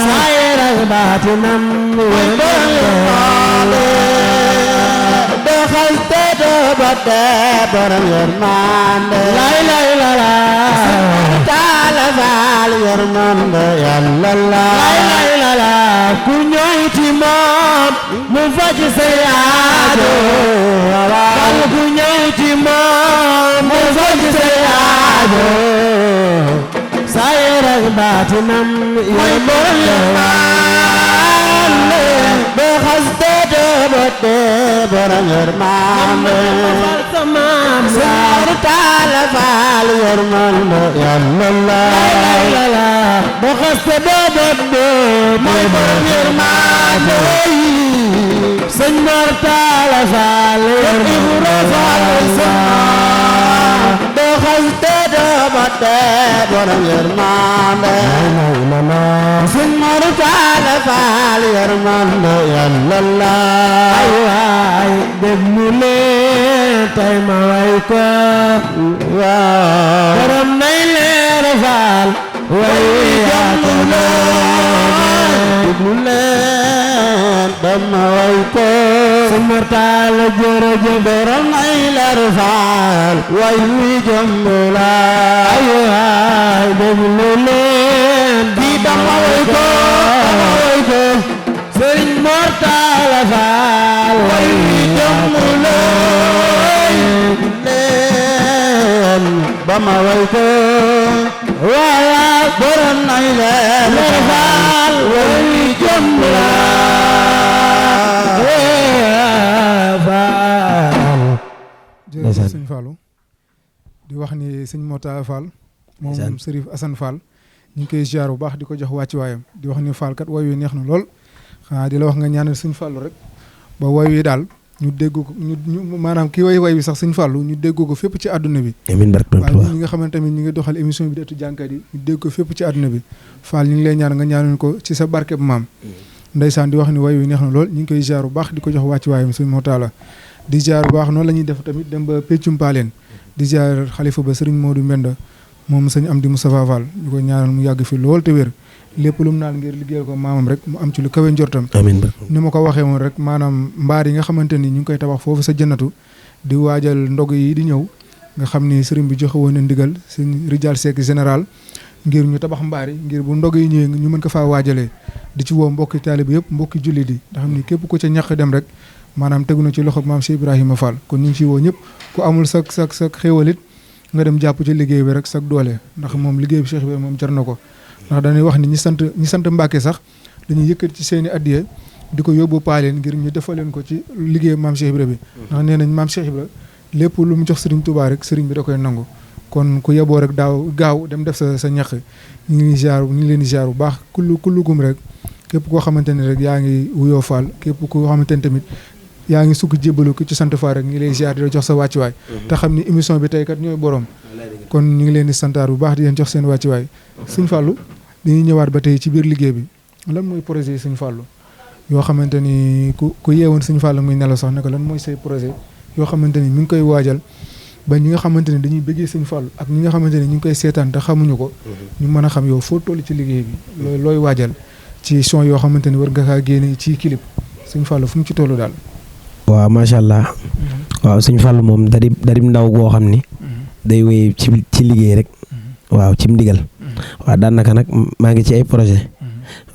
saayir ak baatinam yërmande doxal te doo botte borom yërmande la Talla Fall yërmande yàlla la ku ñëw ci moom mu faj sa aajo ku ñëw ci moom mu faj sa aajo saayir ak baatinam yërmande doxal te doo botte borom yërmande sëñ Mor Talla Fall yërmande yàlla la doxal te doo botte borom yërmande sëñ Mor Talla Fall yërmande doxal te doo botte borom yërmande sëñ Mor Talla Fall yërmande yàlla la ay déglu leen tey ma way ko borom nay leer Fall way yaatu déglu leen dama way ko sëñ Mor Talla jërëjëf borom nay leer Fall way wi jomb la ay déglu leen di dama way ko sëñ Mor Talla Fall way wi jomb la leen ba ma way ko waaw borom nay leer Fall way wi jomb la jërëjëf sëñ Fallou di wax ni sëñ Mor Talla Fall moom Serif Assane Fall ñu ngi koy ziar bu baax di ko jox wàcci waayam di wax ni Fall kat way wi neex na lool xanaa di la wax nga ñaanal sëñ Fallou rek ba way wi daal ñu dégg ko ñu maanaam kii way bi sax sëñ Fallou ñu dégg ko fépp ci àdduna bi waaye ñi nga xamante tamit ñi ngi doxal émission bi di ëttu jànkat yi ñu dégg ko fépp ci àdduna bi Fall ñu ngi lay ñaan nga ñaanal ko ci sa barke bu maam ndeysaan di wax ni way wi neex na lool ñu ngi koy ziar bu baax di ko jox wàcci waayam sëñ Mor Talla di ziar bu baax noonu la ñuy def tamit dem ba Peccum Paaleen di ziar xalifa ba sëriñ Modou Mbenda moom sëñ Amdi Moustapha Fall ñu koy ñaanal mu yàgg fi lool te wér lépp lu mu naan ngir liggéeyal ko maamam rek mu am ci lu kawe njortam amiin ni ma ko waxee woon rek maanaam mbaar yi nga xamante ni ñu ngi koy tabax foofu sa jënnatu di waajal ndog yi di ñëw nga xam ni sëriñ bi joxe woon na ndigal sëñ Rijal Seck général ngir ñu tabax mbaar yi ngir bu ndog yi ñëwee ñu mën ko faa waajalee di ci woo mbokki taalibe yëpp mbokki jullit yi nga xam ni képp ku ca ñàq dem rek maanaam tegu na ci loxo maam Cheikh Ibrahima Fall kon ñu ngi ci woo ñëpp ku amul sa xéewalit nga dem jàpp ci liggéey bi rek sag doole ndax moom liggéey bi Cheikh Ibrahima moom jar na ko ndax dañuy wax ni ñi sant Mbàkke sax dañuy yëkkati ci seeni addiya di ko yóbbu Paaleen ngir ñu defal leen ko ci liggéey maam Cheikh Ibrahima bi ndax nee nañ maam Cheikh Ibrahima lépp lu mu jox Serigne Touba rek Serigne bi da koy nangu kon ku yeboo rek gaaw dem def sa ñaq ñu ngi leen di ziar bu baax kullugum rek képp koo xamante ni rek yaa ngi wuyoo Fall képp koo xamante ni tamit yaa ngi sukk jébbalu ko ci sant Fall rek ñu ngi lay ziar di la jox sa wàccuwaay te xam ni émission bi tey kat ñooy borom kon ñu ngi leen di santaar bu baax di leen jox seen wàccuwaay sëñ Fallou dañuy ñëwaat ba tey ci biir liggéey bi lan mooy projet yi sëñ Fallou yoo xamante ni ku yeewoon sëñ Fallou muy nelaw sax ne ko lan mooy say projet yoo xamante ni mi ngi koy waajal ba ñi nga xamante ni dañuy bëggee sëñ Fallou ak ñi nga xamante ni ñu ngi koy seetaan te xamuñu ko ñu mën a xam yow foo toll ci liggéey bi looy waajal ci son yoo xamante ni war nga kaa génne ci clip sëñ Fallou fu mu ci toll daal. waaw macha allah. waaw sëñ Fallou moom dari ndaw goo xam ni. day wéy ci liggéey rek waaw ci ndigal waaw daanaka nag maa ngi ci ay projet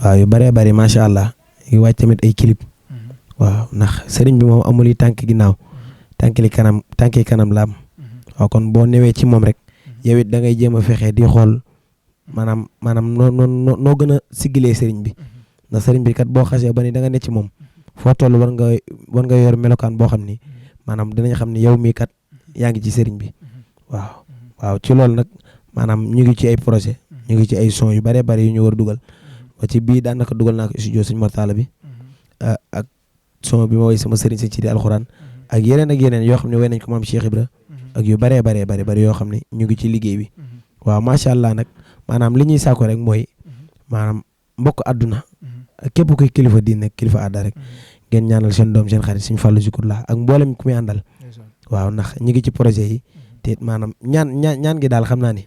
waaw yu bëree bëri macha allah yu wàcc tamit ay clip waaw ndax sëriñ bi moom amul yi tànk ginnaaw tànki kanam la am waaw kon boo newee ci moom rek yow it da ngay jéem a fexe di xool maanaam noo gën a siggilee sëriñ bi ndax sëriñ bi kat boo xasee ba ni da nga ne ci moom foo toll war nga yor melokaan boo xam ni maanaam dinañ xam ni yow mii kat yaa ngi ci sëriñ bi waaw ci loolu nag maanaam ñu ngi ci ay projet ñu ngi ci ay son yu bëree bëri yu ñu war a dugal ba ci bii daanaka dugal naa ko studio Sëñ Mortala bi ak son bi ma woy sama sëriñ si ci di alxuraan ak yeneen yoo xam ne woy nañ ko maam Cheikh Ibra ak yu bëree bëri yoo xam ne ñu ngi ci liggéey bi waaw macha allah nag maanaam li ñuy sàkko rek mooy maanaam mbokk àdduna képp kuy kilifa diine kilifa àdda rek ngeen ñaanal seen doom seen xarit Sëñ Fallu Zikrullah ak mboolem ku muy àndal waaw ndax ñi ngi ci projet yi te maanaam ñaan gi daal xam naa ni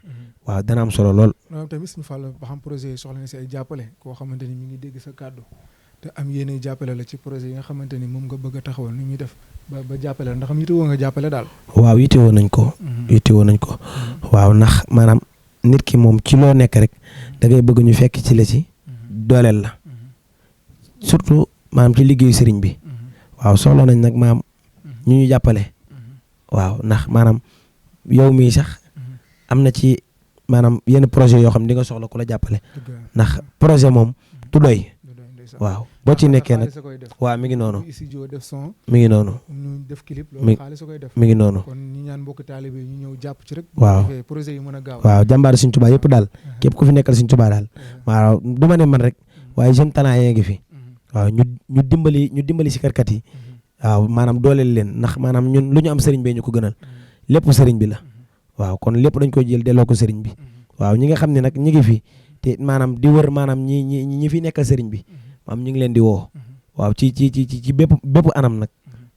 waaw dana am solo lool. tamit Sëñ Fallu ba xam projet yi soxla na si ay jàppale koo xamante ni mi ngi dégg sa kàddu te am yéene jàppale la ci projet yi nga xamante ni moom nga bëgg a taxawal ni ñuy def ba jàppale la ndax am yitewoo nga jàppale daal. waaw yitewoo nañ ko. waaw ndax maanaam nit ki moom ci loo nekk rek da ngay bëgg ñu fekk ci la ci dooleel la surtout maanaam ci liggéeyu sëriñ bi waaw soxla nañ nag maam ñu jàppale waaw ndax maanaam yow mii sax am na ci maanaam yenn projet yoo xam ne di nga soxla ku la jàppale ndax projet moom du doy waaw boo ci nekkee nag waaw mi ngi noonu mi ngi noonu mi ngi noonu waaw jàmbaar Sëñ Tuubaa yëpp daal képp ku fi nekkal Sëñ Tuubaa daal waaw du ma ne man rek waaye jeune talent yee ngi fi waaw ñu dimbali si karkat yi waaw maanaam dooleel leen ndax maanaam ñun lu ñu am sëriñ bee ñu ko gënal lépp sëriñ bi la waaw kon lépp dañ koy jël delloo ko sëriñ bi waaw ñi nga xam ne nag ñi ngi fi te maanaam di wër maanaam ñi fi nekkal sëriñ bi maanaam ñu ngi leen di woo waaw ci bépp anam nag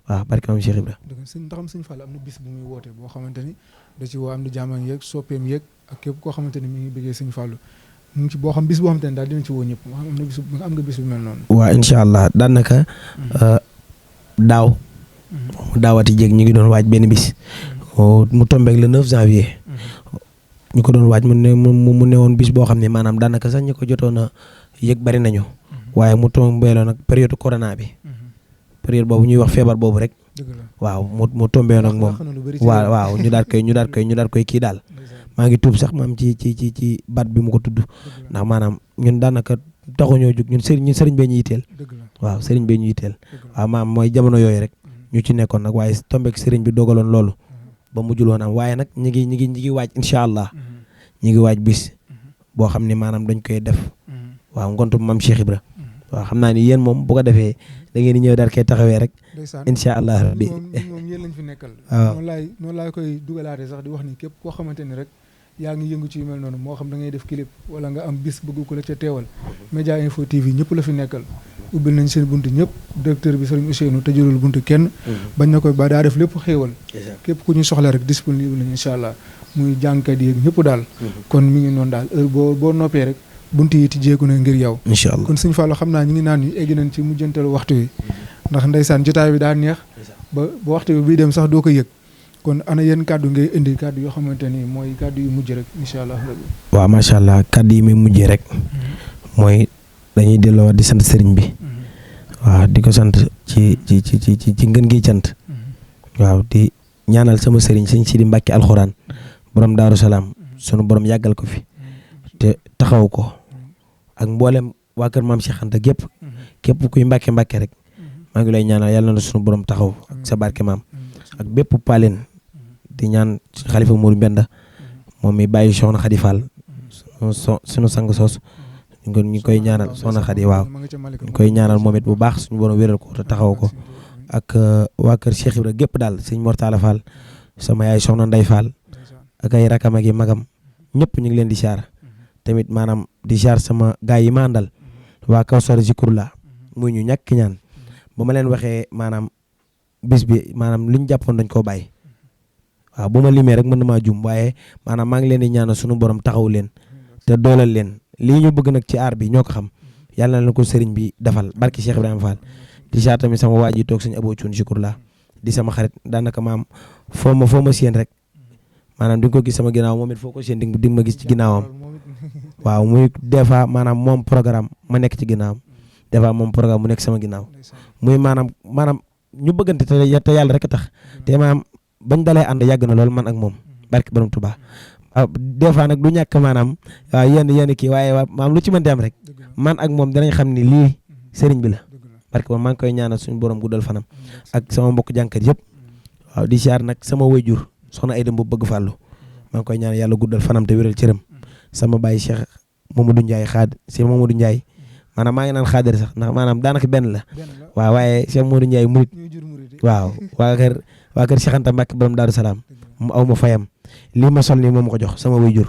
waaw barke am Cheikh Ibra. ndaxam Sëñ Fall am na bis bu muy woote boo xamante ni da ci woo am di jàmmam yeeg soppeem yeeg ak képp koo xamante ni mi ngi bëggee Sëñ Fallu mu ngi ci boo xam bis boo xamante ni daal dina ci woo ñëpp am nga bis bu mel noonu. waaw incha allah daanaka daaw daawati jéeg ñu ngi doon waaj benn bis mu tombeeg le 9 janvier ñu ko doon waaj mu ne woon bis boo xam ne maanaam daanaka sax ñu ko jotoon a yëg bari nañu waaye mu tombeeloon nag période corona bi période boobu ñuy wax feebar boobu rek waaw mu tombeeloon ak moom waaw ñu daal koy kii daal maa ngi tuub sax maam ci baat bi mu ko tudd ndax maanaam ñun daanaka taxuñoo jug ñun sëriñ bee ñu yitteel waaw sëriñ bee ñu yitteel waaw maam mooy jamono yooyu rek ñu ci nekkoon nag waaye tombeek sëriñ bi dogaloon loolu ba mujjul woon am waaye nag ñi ngi waaj incha allah ñi ngi waaj bis boo xam ne maanaam dañ koy def waaw ngontu maam Cheikh Ibra waaw xam naa ni yéen moom bu ko defee da ngeen di ñëw daal koy taxawee rek incha allah rabbi moom yéen lañ fi nekkal waaw noonu laay koy dugalaatee sax di wax ni képp koo xamante ni rek yaa ngi yëngu ci yu mel noonu moo xam da ngay def clip wala nga am bis bëgg ko la ca teewal Média Info TV ñëpp la fi nekkal ubbil nañ seen buntu ñëpp directeur bi Serigne Ousseynou tëjulul buntu kenn bañ na koy ba daa def lépp xéewal képp ku ñu soxla rek disponible nañ incha allah muy jàngkat yi ñëpp daal kon mi ngi noonu daal heure boo noppee rek buntu yi tijjeeku na ngir yow incha allah kon Sëñ Fallu xam naa ñu ngi naan ñu egg nañ ci mujjantalu waxtu yi ndax ndeysaan jotaay bi daa neex ba waxtu bi bii dem sax doo ko yëg kon ana yéen kàddu ngay indi kàddu yoo xamante ni mooy kàddu yu mujj rek incha allah rabbi waaw macha allah kàddu yi muy mujjee rek mooy dañuy delloo di sant sëriñ bi waaw di ko sant ci ngën gi cant waaw di ñaanal sama sëriñ Sëñ Sidi Mbàkke alxuraan borom Daaru Salaam sunu borom yàggal ko fi te taxaw ko ak mboolem waa kër maam Cheikh Anta gépp képp kuy mbàkke rek maa ngi lay ñaanal yàlla na sunu borom taxaw ak sa barke maam ak bépp paleen di ñaan xalifa Mourou Mbenda moom mi bàyyi soxna Xadi Fall sunu sang soos ñu koy ñaanal soxna Xadi waaw ñu koy ñaanal moom it bu baax suñu borom wéral ko te taxaw ko ak waa kër Cheikh Ibra gépp daal sëñ Mortala Fall sama yaay soxna Ndey Fall ak ay rakam ak i magam ñëpp ñu ngi leen di siyaar tamit maanaam di siyaar sama gaay yi ma àndal waa Kawsar Zikrullah muy ñu ñàkk ñaan ba ma leen waxee maanaam bis bi maanaam li ñu jàppoon dañ koo bàyyi waaw bu ma limee rek mën na maa jum waaye maanaam maa ngi leen di ñaanal suñu borom taxaw leen te doolal leen lii ñu bëgg nag ci aar bi ñoo ko xam yàlla na leen ko sëriñ bi defal barki Cheikh Ibrahima Fall di siyaar tamit sama waa ji toog suñu Abo Cuun Zikrullah di sama xarit daanaka maam foo ma séen rek maanaam di nga ko gis sama ginnaaw moom it foo ko seen di nga ma gis ci ginnaawam waaw muy des fois maanaam moom programme ma nekk ci ginnaawam des fois moom programme mu nekk sama ginnaaw muy maanaam ñu bëggante te yàlla rek a tax te maanaam bañ dalee ànd yàgg na lool man ak moom barke borom Tuubaa waaw des fois nag du ñàkk maanaam waaw yenn kii waaye maanaam lu ci mën di am rek man ak moom danañ xam ni lii sëriñ bi la parce que maa ngi koy ñaanal suñu borom guddal fanam ak sama mbokk jànkat yëpp waaw di siyaar nag sama wayjur soxna Ayda bu bëgg fàllu maa ngi koy ñaanal yàlla guddal fanam te wéral cëram sama baay Cheikh Mamadou Ndiaye Cheikh Mamadou Ndiaye maanaam maa ngi naan xaadir sax ndax maanaam daanaka benn la waaw waaye Cheikh Mamadou Ndiaye murit waaw waa kër Cheikh Anta Mbacke borom Daaru Salaam mu aw ma fayam lii ma sol nii moom ma ko jox sama wayjur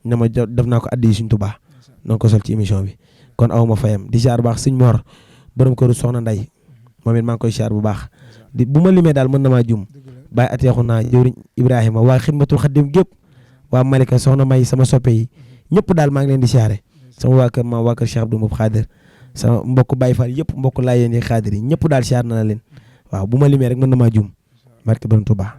ne ma def naa ko addi suñ Tuubaa noonu ko sol ci émission bi kon aw ma fayam di siyaar baax suñ Mor borom këru soxna Nday moom it maa ngi koy siyaar bu baax bu ma limee daal mën na maa jum bàyyi ateexu naa jëwriñ Ibrahima waa Xidmatul Xaddim gépp waa Malika soxna May sama soppe yi ñëpp daal maa ngi leen di siyaare sama waa kër Cheikh Abdou Mbow Xaadir sama mbokk Baye Fall yëpp mbokk Laayeen yi Xaadir yi ñëpp daal siyaar na leen waaw bu ma limee rek mën na maa jum barke borom Tuubaa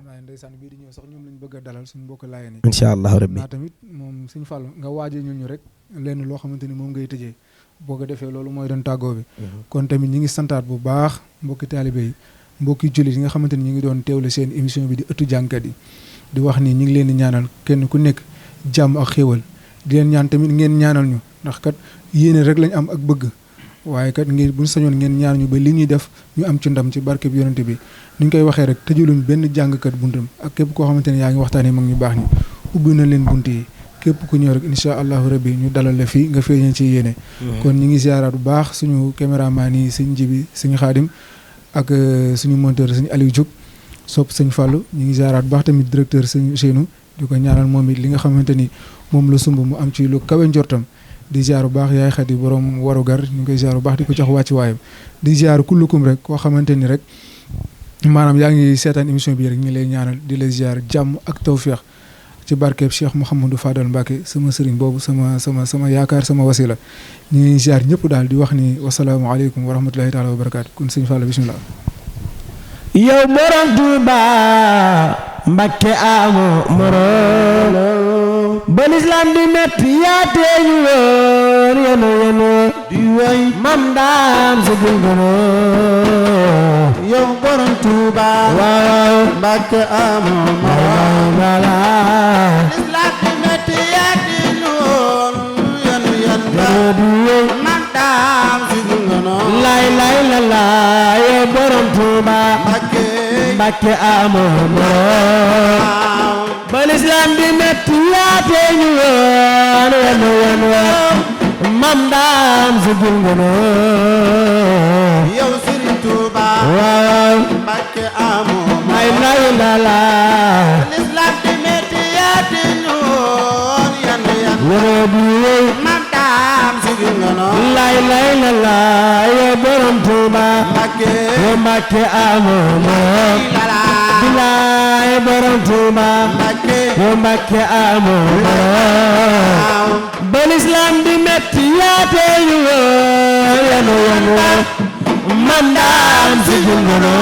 incha allahu rabbi tamit moom Sëñ Fall nga waaje ñu rek lenn loo xamante ni moom ngay tëjee boo ko defee loolu mooy doon tàggoo bi kon tamit ñi ngi santaat bu baax mbokki taalibe yi mbokki jullit yi nga xamante ni ñi ngi doon teewle seen émission bi di ëttu jàngkat yi di wax ni ñi ngi leen di ñaanal kenn ku nekk jàmm ak xéewal di leen ñaan tamit ngeen ñaanal ñu ndax kat yéene rek lañ am ak bëgg waaye kat ngeen buñ sañoon ngeen ñaan ñu ba li ñuy def ñu am ci ndam ci barke bi yonente bi ni ñu koy waxee rek tëjuluñ benn jàngkat buntam ak képp koo xamante ne yaa ngi waxtaanee mag ñu baax ñi ubbi na leen bunt yi képp ku ñëw rek incha allahu rabbi ñu dalal la fii nga feeñee ci yéene kon ñi ngi ziaraat bu baax suñu caméraman yi sëñ Jibi sëñ Xaadim ak suñu monteur sëñ Aliou Diop sopp sëñ Fallou ñi ngi ziaraat bu baax tamit directeur sëñ Ousseynou di ko ñaanal moom it li nga xamante ni moom la sumb mu am ci lu kawe njortam di ziar bu baax yaay xadi borom warugar ñu ngi koy ziar bu baax di ko jox wàcci waayam di ziar kullukum rek koo xamante ni rek maanaam yaa ngi seetaan émission bi rek ñu lay ñaanal di la ziar jàmm ak tawféex ci barkeeb Cheikh Mouhamadou Fadal Mbacke sama sëriñ boobu sama yaakaar sama wasila ñu ngi ziar ñëpp daal di wax ni wasalaamaaleykum wa rahmatulahi taala wa barakaatu kon sëñ Fall bisimilah. yow borom Tuuba Mbacke amoo moroom ba lislaam di metti yaa teeñu woon yenu di way mam daam si gulgunu yow borom Tuuba waaw Mbacke amoo moroom lislaam di metti yaa teeñu woon yenu di way mam daam si gulgunu lay la yow borom Tuuba Mbacke amoo moroom ba lislaam di metti yaa teeñu woon yenu mam daam si gulgunu yow Sëriñ Tuuba waaw Mbacke amoo moroom la lislaam di metti yaa teeñu woon yenu mam daam si gulgunu lay la yow borom Tuuba Mbacke amoo moroom bilaay borom Tuuba Mbacke amoo moroom ba lislaam di metti yaa teeñu woon yenu mam daam si gulgunu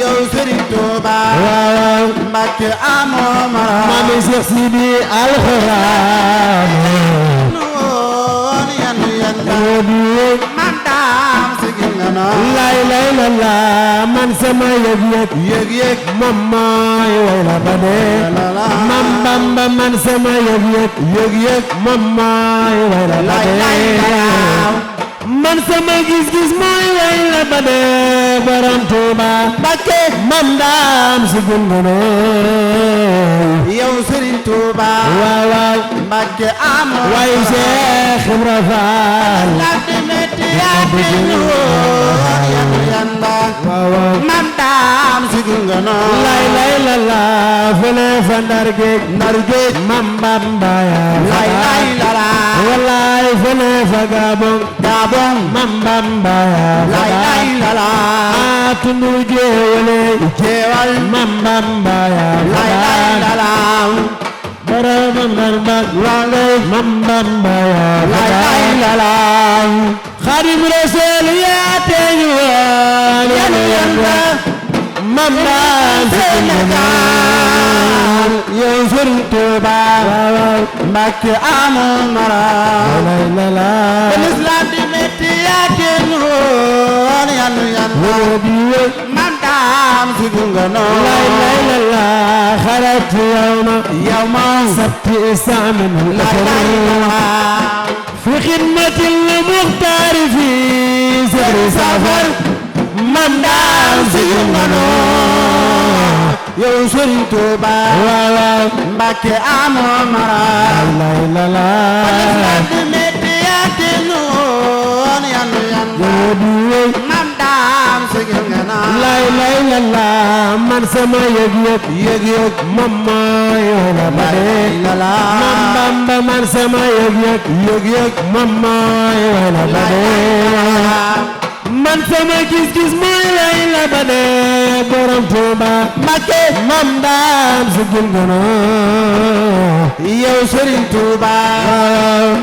yow Sëriñ Tuuba waaw Mbacke amoo moroom mami Seex Sidi alxuraan mam daam si gulgunu lay la man sama yëg moom mooy way la ba dee mam Bamba man sama yëg moom mooy way la ba dee man sama gis-gis mooy way la ba dee borom Tuuba Mbacke mam daam si gulgunu yow Sëriñ Tuuba waaw Mbacke amoo way Cheikh Ibra Fall mam daam si gulgunu lay la fele fa Ndar géej mam Bamba ya wallaay fele fa Gabon mam Bamba ya tundu jeewal mam Bamba ya borom Ndar mam Bamba ya Xaadimu Rasuul yaa teeñu woon yenu mam daam si gulgunu Sëriñ Tuuba Mbàkke amoon mara ba lislaam di metti yaa kenn woon yanu Mam Daam sigil nga noon la xarat yawma sabti samin fi xidmatil muxtaar fi sadri safar Mam Daam sigil nga noon yow Sëriñ Tuuba Mbàkke amoon mara ba lislaam di metti yaa kenn woon yanu Mam Daam sigil nga noon la man sama yëg moom mooy la ba dee Mam Bamba man sama yëg moom mooy la ba dee man sama gis-gis mooy la ba dee borom Tuuba Mbàkke Mam Daam sigil nga noon yow Sëriñ Tuuba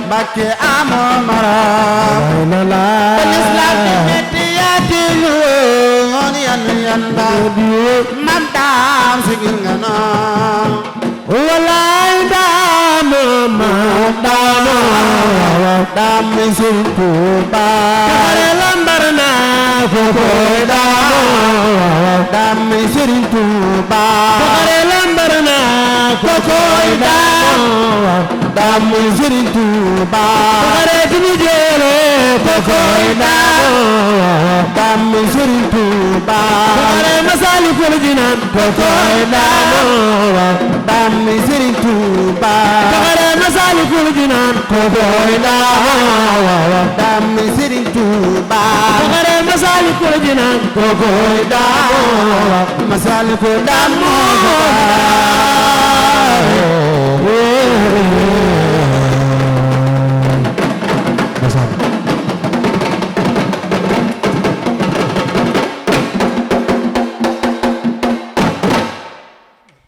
Mbàkke amoo mara ba lislaam di metti yaa teelu woon yan Mam Daam sigil nga noon walaay daam mi Sëriñ Tuuba taxare lambar naa ko koy daam mi Sëriñ Tuuba taxare lambar naa ko koy daam mi Sëriñ Tuuba taxare tunu jeere ko koy daam mi Sëriñ Tuuba taxare Masaalikul Jinaan ko koy daam mi Sëriñ Tuuba taxare Masaalikul Jinaan ko koy daam mi Sëriñ Tuuba taxare Masaalikul Jinaan ko koy Masaalikul daam moo